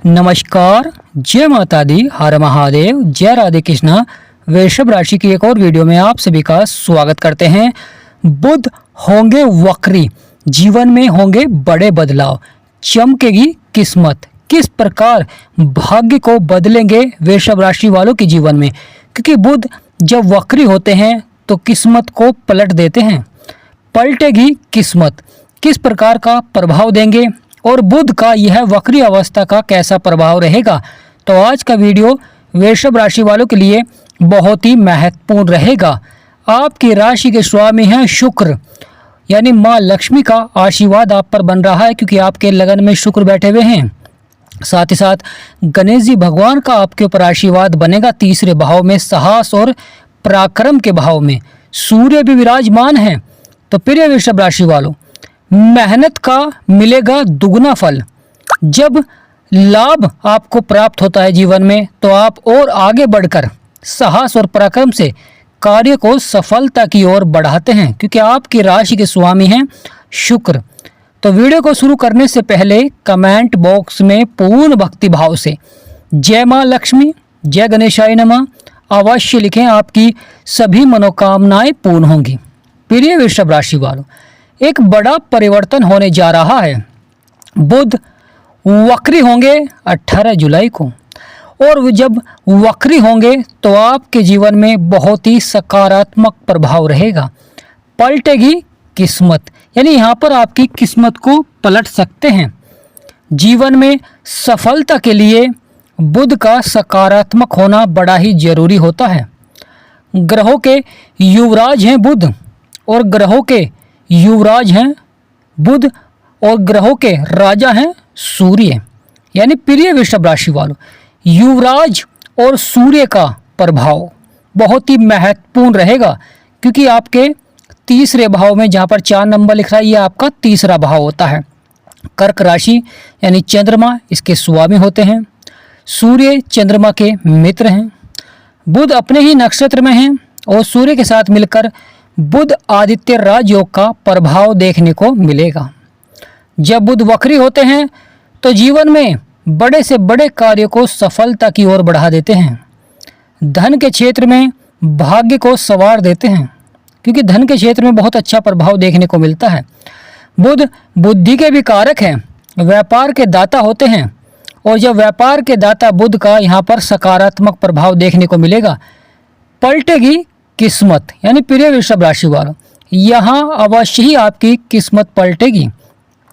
नमस्कार, जय माता दी, हर महादेव, जय राधे कृष्णा। वृषभ राशि की एक और वीडियो में आप सभी का स्वागत करते हैं। बुध होंगे वक्री, जीवन में होंगे बड़े बदलाव, चमकेगी किस्मत। किस प्रकार भाग्य को बदलेंगे वृषभ राशि वालों के जीवन में, क्योंकि बुध जब वक्री होते हैं तो किस्मत को पलट देते हैं। पलटेगी किस्मत, किस प्रकार का प्रभाव देंगे और बुध का यह वक्री अवस्था का कैसा प्रभाव रहेगा, तो आज का वीडियो वृषभ राशि वालों के लिए बहुत ही महत्वपूर्ण रहेगा। आपकी राशि के स्वामी हैं शुक्र, यानी माँ लक्ष्मी का आशीर्वाद आप पर बन रहा है, क्योंकि आपके लगन में शुक्र बैठे हुए हैं। साथ ही साथ गणेश जी भगवान का आपके ऊपर आशीर्वाद बनेगा। तीसरे भाव में साहस और पराक्रम के भाव में सूर्य भी विराजमान है। तो प्रिय वृषभ राशि वालों, मेहनत का मिलेगा दुगना फल। जब लाभ आपको प्राप्त होता है जीवन में, तो आप और आगे बढ़कर साहस और पराक्रम से कार्य को सफलता की ओर बढ़ाते हैं, क्योंकि आपकी राशि के स्वामी हैं शुक्र। तो वीडियो को शुरू करने से पहले कमेंट बॉक्स में पूर्ण भक्ति भाव से जय माँ लक्ष्मी, जय गणेशाय नमः अवश्य लिखें। आपकी सभी मनोकामनाएं पूर्ण होंगी। प्रिय वृषभ राशि वालों, एक बड़ा परिवर्तन होने जा रहा है। बुध वक्री होंगे 18 जुलाई को, और जब वक्री होंगे तो आपके जीवन में बहुत ही सकारात्मक प्रभाव रहेगा। पलटेगी किस्मत, यानी यहाँ पर आपकी किस्मत को पलट सकते हैं। जीवन में सफलता के लिए बुध का सकारात्मक होना बड़ा ही जरूरी होता है। ग्रहों के युवराज हैं बुध, और ग्रहों के युवराज हैं बुध, और ग्रहों के राजा हैं सूर्य। यानी प्रिय वृषभ राशि वालों, युवराज और सूर्य का प्रभाव बहुत ही महत्वपूर्ण रहेगा, क्योंकि आपके तीसरे भाव में जहाँ पर 4 नंबर लिख रहा है, ये आपका तीसरा भाव होता है। कर्क राशि यानी चंद्रमा इसके स्वामी होते हैं। सूर्य चंद्रमा के मित्र हैं। बुध अपने ही नक्षत्र में हैं, और सूर्य के साथ मिलकर बुध आदित्य राजयोग का प्रभाव देखने को मिलेगा। जब बुध वक्री होते हैं तो जीवन में बड़े से बड़े कार्य को सफलता की ओर बढ़ा देते हैं। धन के क्षेत्र में भाग्य को संवार देते हैं, क्योंकि धन के क्षेत्र में बहुत अच्छा प्रभाव देखने को मिलता है। बुध बुद्धि के भी कारक हैं, व्यापार के दाता होते हैं, और जब व्यापार के दाता बुध का यहाँ पर सकारात्मक प्रभाव देखने को मिलेगा। पलटेगी किस्मत, यानी प्रिय वृषभ राशि वालों, यहाँ अवश्य ही आपकी किस्मत पलटेगी।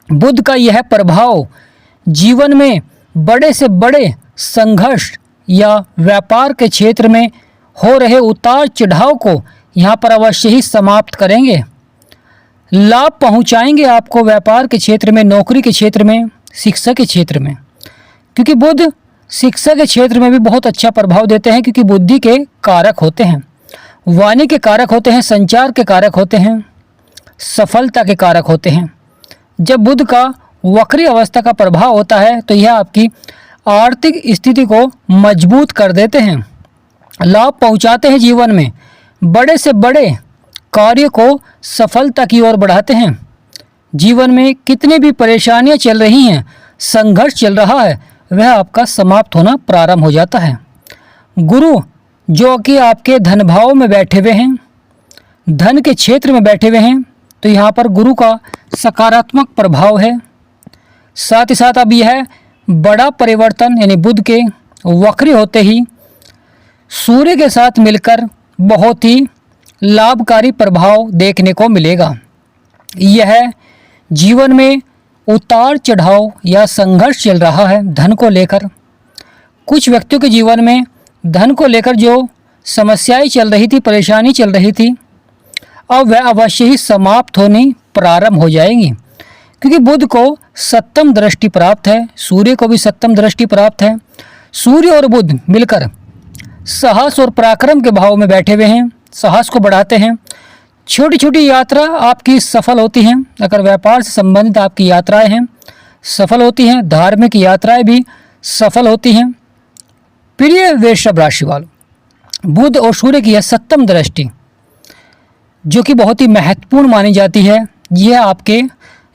बुध का यह प्रभाव जीवन में बड़े से बड़े संघर्ष या व्यापार के क्षेत्र में हो रहे उतार चढ़ाव को यहाँ पर अवश्य ही समाप्त करेंगे। लाभ पहुँचाएंगे आपको व्यापार के क्षेत्र में, नौकरी के क्षेत्र में, शिक्षा के क्षेत्र में, क्योंकि बुध शिक्षा के क्षेत्र में भी बहुत अच्छा प्रभाव देते हैं, क्योंकि बुद्धि के कारक होते हैं, वाणी के कारक होते हैं, संचार के कारक होते हैं, सफलता के कारक होते हैं। जब बुध का वक्री अवस्था का प्रभाव होता है तो यह आपकी आर्थिक स्थिति को मजबूत कर देते हैं, लाभ पहुंचाते हैं, जीवन में बड़े से बड़े कार्य को सफलता की ओर बढ़ाते हैं। जीवन में कितनी भी परेशानियां चल रही हैं, संघर्ष चल रहा है, वह आपका समाप्त होना प्रारंभ हो जाता है। गुरु जो कि आपके धन भाव में बैठे हुए हैं, धन के क्षेत्र में बैठे हुए हैं, तो यहाँ पर गुरु का सकारात्मक प्रभाव है। साथ ही साथ अब यह बड़ा परिवर्तन यानी बुध के वक्री होते ही सूर्य के साथ मिलकर बहुत ही लाभकारी प्रभाव देखने को मिलेगा। यह जीवन में उतार चढ़ाव या संघर्ष चल रहा है धन को लेकर। कुछ व्यक्तियों के जीवन में धन को लेकर जो समस्याएं चल रही थी, परेशानी चल रही थी, अब वह अवश्य ही समाप्त होनी प्रारंभ हो जाएंगी, क्योंकि बुध को सप्तम दृष्टि प्राप्त है, सूर्य को भी सप्तम दृष्टि प्राप्त है। सूर्य और बुध मिलकर साहस और पराक्रम के भाव में बैठे हुए हैं, साहस को बढ़ाते हैं। छोटी छोटी यात्रा आपकी सफल होती हैं, अगर व्यापार से संबंधित आपकी यात्राएं हैं सफल होती हैं, धार्मिक यात्राएं भी सफल होती हैं। प्रिय वृषभ राशि वालों, बुध और सूर्य की यह सप्तम दृष्टि जो कि बहुत ही महत्वपूर्ण मानी जाती है, यह आपके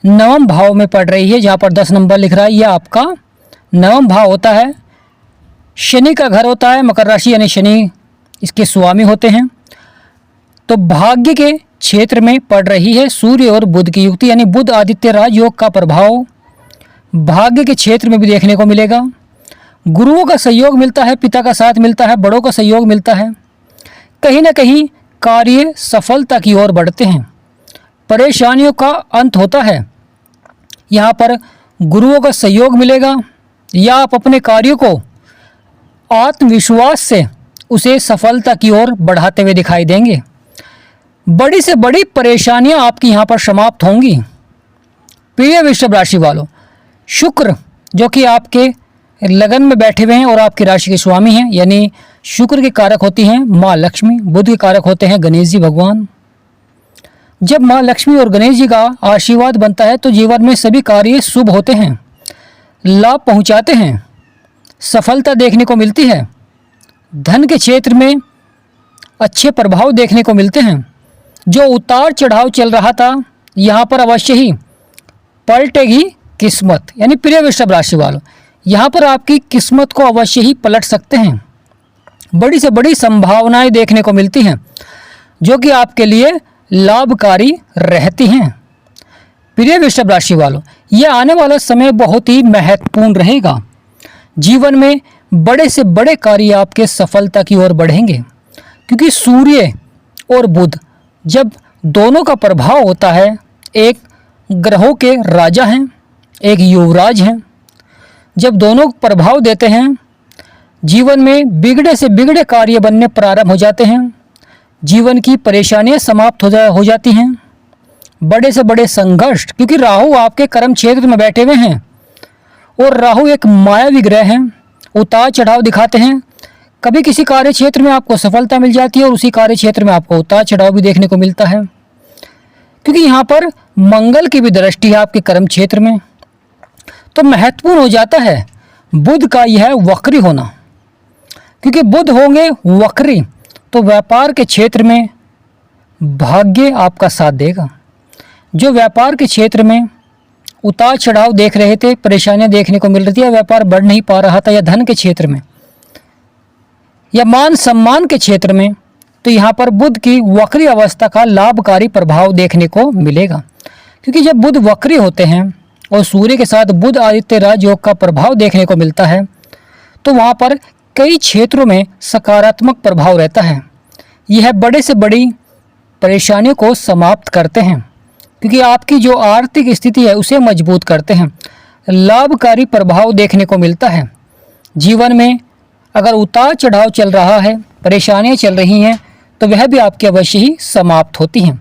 9वें भाव में पड़ रही है, जहाँ पर 10 नंबर लिख रहा है, यह आपका नवम भाव होता है, शनि का घर होता है मकर राशि, यानी शनि इसके स्वामी होते हैं। तो भाग्य के क्षेत्र में पड़ रही है सूर्य और बुध की युक्ति, यानी बुध आदित्य राजयोग का प्रभाव भाग्य के क्षेत्र में भी देखने को मिलेगा। गुरुओं का सहयोग मिलता है, पिता का साथ मिलता है, बड़ों का सहयोग मिलता है। कहीं ना कहीं कार्य सफलता की ओर बढ़ते हैं, परेशानियों का अंत होता है। यहाँ पर गुरुओं का सहयोग मिलेगा या आप अपने कार्यों को आत्मविश्वास से उसे सफलता की ओर बढ़ाते हुए दिखाई देंगे। बड़ी से बड़ी परेशानियां आपकी यहाँ पर समाप्त होंगी। प्रिय वृषभ राशि वालों, शुक्र जो कि आपके लगन में बैठे हुए हैं और आपकी राशि के स्वामी हैं, यानी शुक्र के कारक होती हैं माँ लक्ष्मी, बुध के कारक होते हैं गणेश जी भगवान। जब माँ लक्ष्मी और गणेश जी का आशीर्वाद बनता है तो जीवन में सभी कार्य शुभ होते हैं, लाभ पहुंचाते हैं, सफलता देखने को मिलती है। धन के क्षेत्र में अच्छे प्रभाव देखने को मिलते हैं। जो उतार चढ़ाव चल रहा था यहाँ पर अवश्य ही पलटेगी किस्मत, यानी प्रिय वृषभ राशि वालों, यहाँ पर आपकी किस्मत को अवश्य ही पलट सकते हैं। बड़ी से बड़ी संभावनाएं देखने को मिलती हैं जो कि आपके लिए लाभकारी रहती हैं। प्रिय वृषभ राशि वालों, यह आने वाला समय बहुत ही महत्वपूर्ण रहेगा। जीवन में बड़े से बड़े कार्य आपके सफलता की ओर बढ़ेंगे, क्योंकि सूर्य और बुध जब दोनों का प्रभाव होता है, एक ग्रहों के राजा हैं, एक युवराज हैं, जब दोनों प्रभाव देते हैं जीवन में बिगड़े से बिगड़े कार्य बनने प्रारंभ हो जाते हैं। जीवन की परेशानियां समाप्त हो जाती हैं। बड़े से बड़े संघर्ष, क्योंकि राहु आपके कर्म क्षेत्र में बैठे हुए हैं और राहु एक मायावी ग्रह है, उतार चढ़ाव दिखाते हैं। कभी किसी कार्य क्षेत्र में आपको सफलता मिल जाती है और उसी कार्य क्षेत्र में आपको उतार चढ़ाव भी देखने को मिलता है, क्योंकि यहाँ पर मंगल की भी दृष्टि है आपके कर्म क्षेत्र में। तो महत्वपूर्ण हो जाता है बुध का यह वक्री होना, क्योंकि बुध होंगे वक्री तो व्यापार के क्षेत्र में भाग्य आपका साथ देगा। जो व्यापार के क्षेत्र में उतार चढ़ाव देख रहे थे, परेशानियां देखने को मिल रही थी, या व्यापार बढ़ नहीं पा रहा था, या धन के क्षेत्र में या मान सम्मान के क्षेत्र में, तो यहाँ पर बुध की वक्री अवस्था का लाभकारी प्रभाव देखने को मिलेगा। क्योंकि जब बुध वक्री होते हैं और सूर्य के साथ बुध आदित्य राजयोग का प्रभाव देखने को मिलता है तो वहाँ पर कई क्षेत्रों में सकारात्मक प्रभाव रहता है। यह बड़े से बड़ी परेशानियों को समाप्त करते हैं, क्योंकि आपकी जो आर्थिक स्थिति है उसे मजबूत करते हैं। लाभकारी प्रभाव देखने को मिलता है। जीवन में अगर उतार चढ़ाव चल रहा है, परेशानियां चल रही हैं, तो वह भी आपकी अवश्य ही समाप्त होती हैं।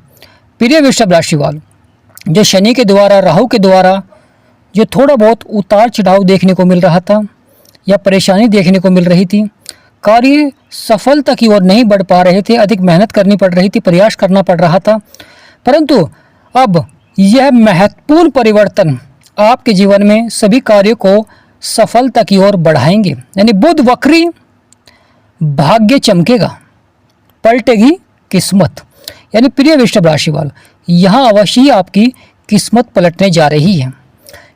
प्रिय वृषभ राशि वालों, जो शनि के द्वारा, राहु के द्वारा जो थोड़ा बहुत उतार चढ़ाव देखने को मिल रहा था या परेशानी देखने को मिल रही थी, कार्य सफलता की ओर नहीं बढ़ पा रहे थे, अधिक मेहनत करनी पड़ रही थी, प्रयास करना पड़ रहा था, परंतु अब यह महत्वपूर्ण परिवर्तन आपके जीवन में सभी कार्यों को सफलता की ओर बढ़ाएंगे। यानी बुध वक्री, भाग्य चमकेगा, पलटेगी किस्मत। यानी प्रिय वृषभ राशि वालों, यहाँ अवश्य ही आपकी किस्मत पलटने जा रही है,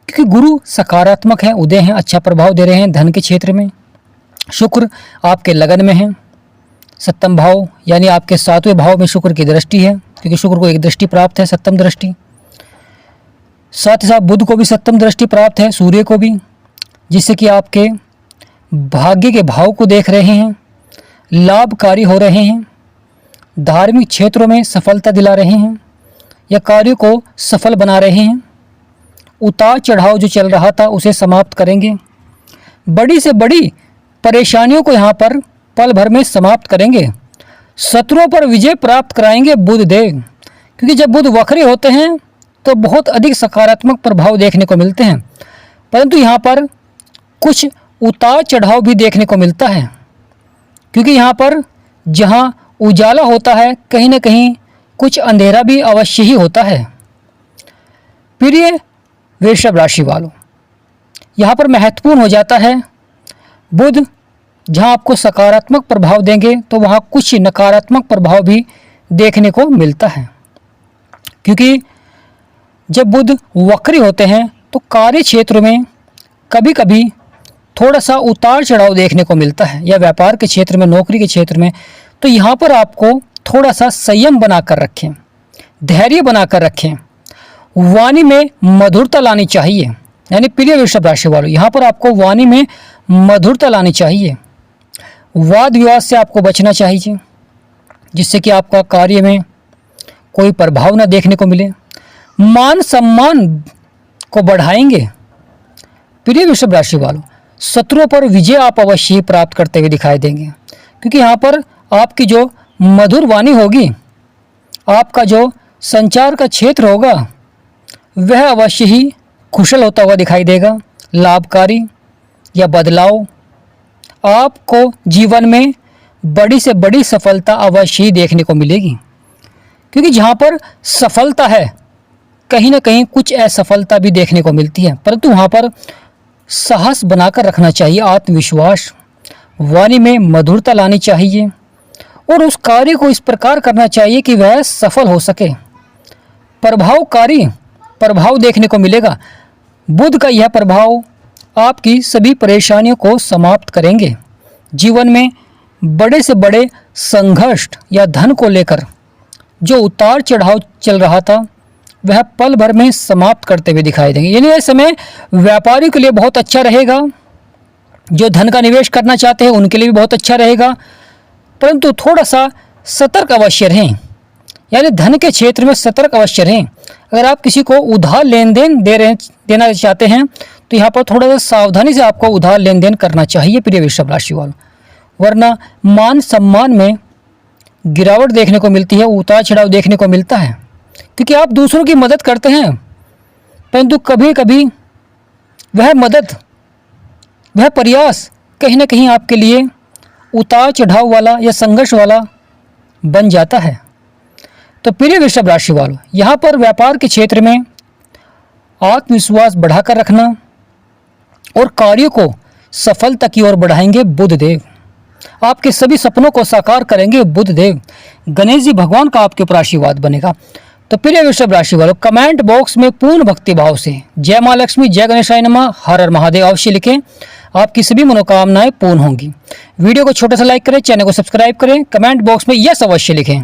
क्योंकि गुरु सकारात्मक है, उदय हैं, अच्छा प्रभाव दे रहे हैं धन के क्षेत्र में। शुक्र आपके लगन में है, सप्तम भाव यानी आपके 7वें भाव में शुक्र की दृष्टि है, क्योंकि शुक्र को एक दृष्टि प्राप्त है, सप्तम दृष्टि। साथ ही साथ बुध को भी सप्तम दृष्टि प्राप्त है, सूर्य को भी, जिससे कि आपके भाग्य के भाव को देख रहे हैं, लाभकारी हो रहे हैं, धार्मिक क्षेत्रों में सफलता दिला रहे हैं या कार्यों को सफल बना रहे हैं। उतार चढ़ाव जो चल रहा था उसे समाप्त करेंगे। बड़ी से बड़ी परेशानियों को यहाँ पर पल भर में समाप्त करेंगे। शत्रुओं पर विजय प्राप्त कराएंगे बुध देव, क्योंकि जब बुध वक्री होते हैं तो बहुत अधिक सकारात्मक प्रभाव देखने को मिलते हैं, परंतु यहाँ पर कुछ उतार चढ़ाव भी देखने को मिलता है, क्योंकि यहाँ पर जहाँ उजाला होता है कहीं ना कहीं कुछ अंधेरा भी अवश्य ही होता है। प्रिय वृषभ राशि वालों, यहाँ पर महत्वपूर्ण हो जाता है बुध जहाँ आपको सकारात्मक प्रभाव देंगे तो वहाँ कुछ नकारात्मक प्रभाव भी देखने को मिलता है, क्योंकि जब बुध वक्री होते हैं तो कार्य क्षेत्र में कभी कभी थोड़ा सा उतार चढ़ाव देखने को मिलता है, या व्यापार के क्षेत्र में, नौकरी के क्षेत्र में, तो यहाँ पर आपको थोड़ा सा संयम बनाकर रखें, धैर्य बनाकर रखें। वाणी में मधुरता लानी चाहिए, यानी प्रिय वृषभ राशि वालों, यहाँ पर आपको वाणी में मधुरता लानी चाहिए। वाद विवाद से आपको बचना चाहिए, जिससे कि आपका कार्य में कोई प्रभाव न देखने को मिले। मान सम्मान को बढ़ाएंगे। प्रिय वृषभ राशि वालों, शत्रुओं पर विजय आप अवश्य ही प्राप्त करते हुए दिखाई देंगे, क्योंकि यहाँ पर आपकी जो मधुर वाणी होगी, आपका जो संचार का क्षेत्र होगा, वह अवश्य ही कुशल होता हुआ दिखाई देगा, लाभकारी या बदलाव। आपको जीवन में बड़ी से बड़ी सफलता अवश्य ही देखने को मिलेगी, क्योंकि जहाँ पर सफलता है, कहीं ना कहीं कुछ असफलता भी देखने को मिलती है, परंतु वहाँ पर साहस बनाकर रखना चाहिए, आत्मविश्वास, वाणी में मधुरता लानी चाहिए और उस कार्य को इस प्रकार करना चाहिए कि वह सफल हो सके। प्रभावकारी प्रभाव देखने को मिलेगा। बुध का यह प्रभाव आपकी सभी परेशानियों को समाप्त करेंगे। जीवन में बड़े से बड़े संघर्ष या धन को लेकर जो उतार चढ़ाव चल रहा था, वह पल भर में समाप्त करते हुए दिखाई देंगे। यानी यह समय व्यापारी के लिए बहुत अच्छा रहेगा, जो धन का निवेश करना चाहते हैं उनके लिए भी बहुत अच्छा रहेगा, परंतु थोड़ा सा सतर्क अवश्य रहें, यानी धन के क्षेत्र में सतर्क अवश्य रहें। अगर आप किसी को उधार लेन देन देना चाहते हैं तो यहाँ पर थोड़ा सा सावधानी से आपको उधार लेन देन करना चाहिए प्रिय वृषभ राशि वालों, वरना मान सम्मान में गिरावट देखने को मिलती है, उतार चढ़ाव देखने को मिलता है, क्योंकि आप दूसरों की मदद करते हैं, परंतु कभी कभी वह मदद, वह प्रयास कहीं ना कहीं आपके लिए उतार चढ़ाव वाला या संघर्ष वाला बन जाता है। तो प्रिय वृषभ राशि वालों, यहाँ पर व्यापार के क्षेत्र में आत्मविश्वास बढ़ाकर रखना और कार्यों को सफलता की ओर बढ़ाएंगे बुध देव। आपके सभी सपनों को साकार करेंगे बुध देव। गणेश जी भगवान का आपके ऊपर आशीर्वाद बनेगा। तो प्रिय वृषभ राशि वालों, कमेंट बॉक्स में पूर्ण भक्ति भाव से जय माँ लक्ष्मी, जय गणेशाय नमः, हर हर महादेव अवश्य लिखें। आपकी सभी मनोकामनाएं पूर्ण होंगी। वीडियो को छोटा सा लाइक करें, चैनल को सब्सक्राइब करें, कमेंट बॉक्स में यस अवश्य लिखें।